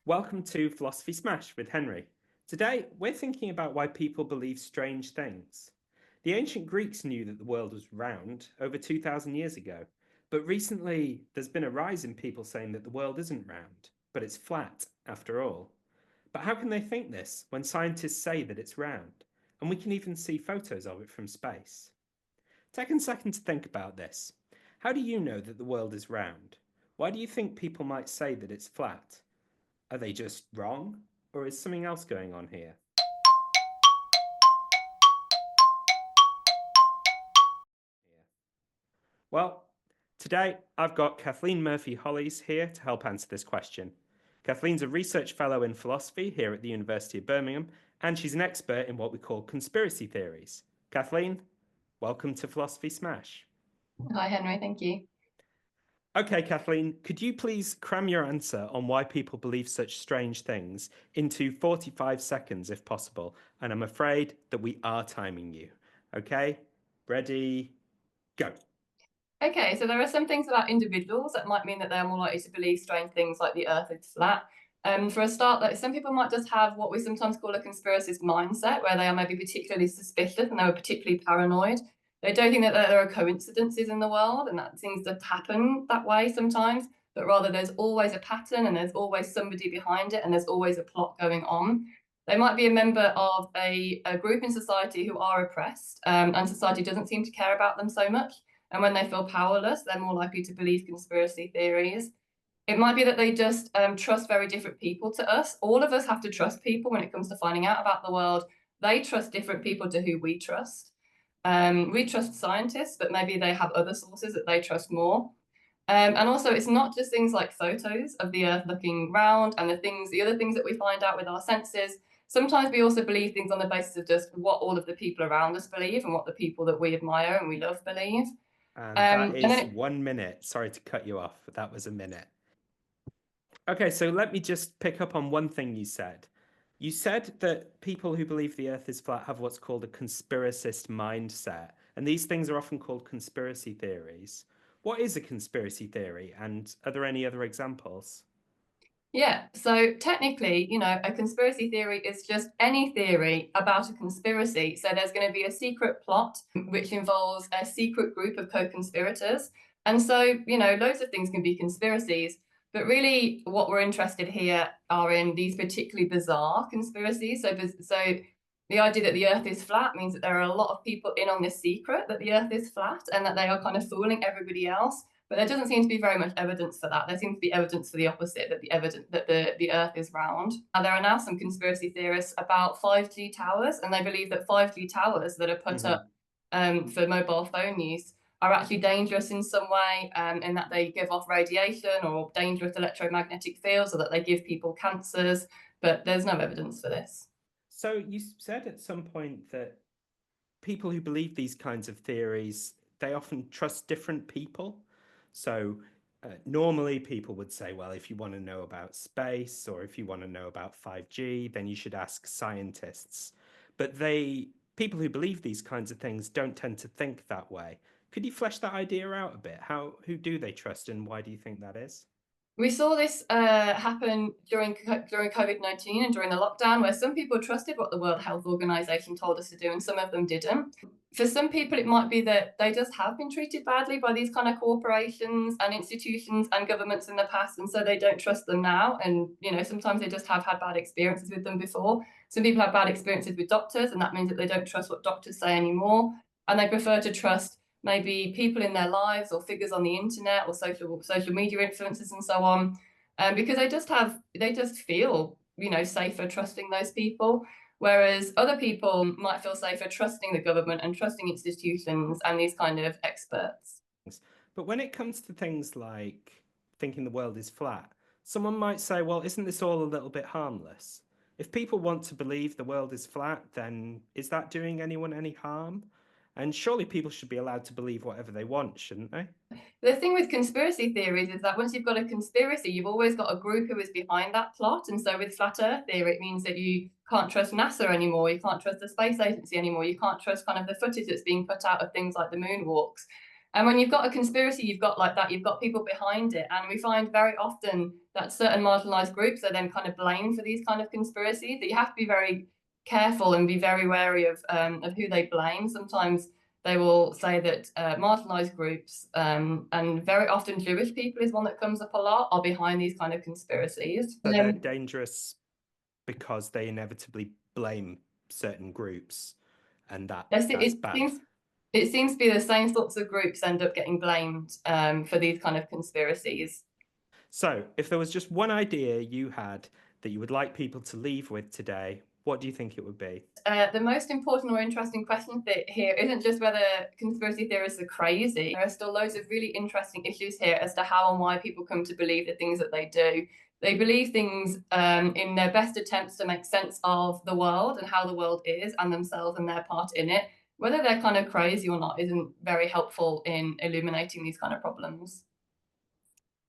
Welcome to Philosophy Smash with Henry. Today, we're thinking about why people believe strange things. The ancient Greeks knew that the world was round over 2,000 years ago, but recently there's been a rise in people saying that the world isn't round, but it's flat after all. But how can they think this when scientists say that it's round, and we can even see photos of it from space? Take a second to think about this. How do you know that the world is round? Why do you think people might say that it's flat? Are they just wrong? Or is something else going on here? Well, today I've got Kathleen Murphy-Hollies here to help answer this question. Kathleen's a research fellow in philosophy here at the University of Birmingham, and she's an expert in what we call conspiracy theories. Kathleen, welcome to Philosophy Smash. Hi, Henry. Thank you. Okay, Kathleen, could you please cram your answer on why people believe such strange things into 45 seconds if possible? And I'm afraid that we are timing you. Okay, ready, go. Okay, so there are some things about individuals that might mean that they're more likely to believe strange things like the Earth is flat. For a start, like some people might just have what we sometimes call a conspiracist mindset, where they are maybe particularly suspicious and they were particularly paranoid. They don't think that there are coincidences in the world and that things just happen that way sometimes, but rather there's always a pattern and there's always somebody behind it and there's always a plot going on. They might be a member of a group in society who are oppressed, and society doesn't seem to care about them so much. And when they feel powerless, they're more likely to believe conspiracy theories. It might be that they just trust very different people to us. All of us have to trust people when it comes to finding out about the world. They trust different people to who we trust. We trust scientists, but maybe they have other sources that they trust more. And also, it's not just things like photos of the Earth looking round and the other things that we find out with our senses. Sometimes we also believe things on the basis of just what all of the people around us believe and what the people that we admire and we love believe. And that And is then 1 minute. Sorry to cut you off, but that was a minute. Okay, so let me just pick up on one thing you said. You said that people who believe the earth is flat have what's called a conspiracist mindset, and these things are often called conspiracy theories. What is a conspiracy theory, and are there any other examples? Yeah, so technically, a conspiracy theory is just any theory about a conspiracy. So there's going to be a secret plot which involves a secret group of co-conspirators. And so, loads of things can be conspiracies. But really, what we're interested here are in these particularly bizarre conspiracies. So the idea that the Earth is flat means that there are a lot of people in on this secret that the Earth is flat and that they are kind of fooling everybody else. But there doesn't seem to be very much evidence for that. There seems to be evidence for the opposite, that the Earth is round. Now, there are now some conspiracy theorists about 5G towers, and they believe that 5G towers that are put up for mobile phone use are actually dangerous in some way, in that they give off radiation or dangerous electromagnetic fields, or that they give people cancers. But there's no evidence for this. So you said at some point that people who believe these kinds of theories, they often trust different people. So normally people would say, well, if you want to know about space or if you want to know about 5G, then you should ask scientists. But people who believe these kinds of things don't tend to think that way. Could you flesh that idea out a bit? Who do they trust and why do you think that is? We saw this happen during COVID-19 and during the lockdown, where some people trusted what the World Health Organization told us to do, and some of them didn't. For some people, it might be that they just have been treated badly by these kind of corporations and institutions and governments in the past, and so they don't trust them now. And sometimes they just have had bad experiences with them before. Some people have bad experiences with doctors, and that means that they don't trust what doctors say anymore, and they prefer to trust maybe people in their lives or figures on the internet or social media influencers and so on, because they just feel safer trusting those people, whereas other people might feel safer trusting the government and trusting institutions and these kind of experts. But when it comes to things like thinking the world is flat, someone might say, well, isn't this all a little bit harmless? If people want to believe the world is flat, then is that doing anyone any harm? And surely people should be allowed to believe whatever they want, shouldn't they? The thing with conspiracy theories is that once you've got a conspiracy, you've always got a group who is behind that plot. And so with flat earth theory, it means that you can't trust NASA anymore. You can't trust the space agency anymore. You can't trust kind of the footage that's being put out of things like the moonwalks. And when you've got a conspiracy, you've got like that, you've got people behind it. And we find very often that certain marginalized groups are then kind of blamed for these kind of conspiracies, that you have to be very careful and be very wary of who they blame. Sometimes they will say that marginalized groups, and very often Jewish people is one that comes up a lot, are behind these kind of conspiracies. So they're dangerous because they inevitably blame certain groups, and that's bad. It seems to be the same sorts of groups end up getting blamed for these kind of conspiracies. So, if there was just one idea you had that you would like people to leave with today, what do you think it would be? The most important or interesting question here isn't just whether conspiracy theorists are crazy. There are still loads of really interesting issues here as to how and why people come to believe the things that they do. They believe things in their best attempts to make sense of the world and how the world is and themselves and their part in it. Whether they're kind of crazy or not isn't very helpful in illuminating these kind of problems.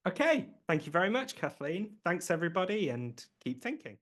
Okay, thank you very much, Kathleen. Thanks, everybody, and keep thinking.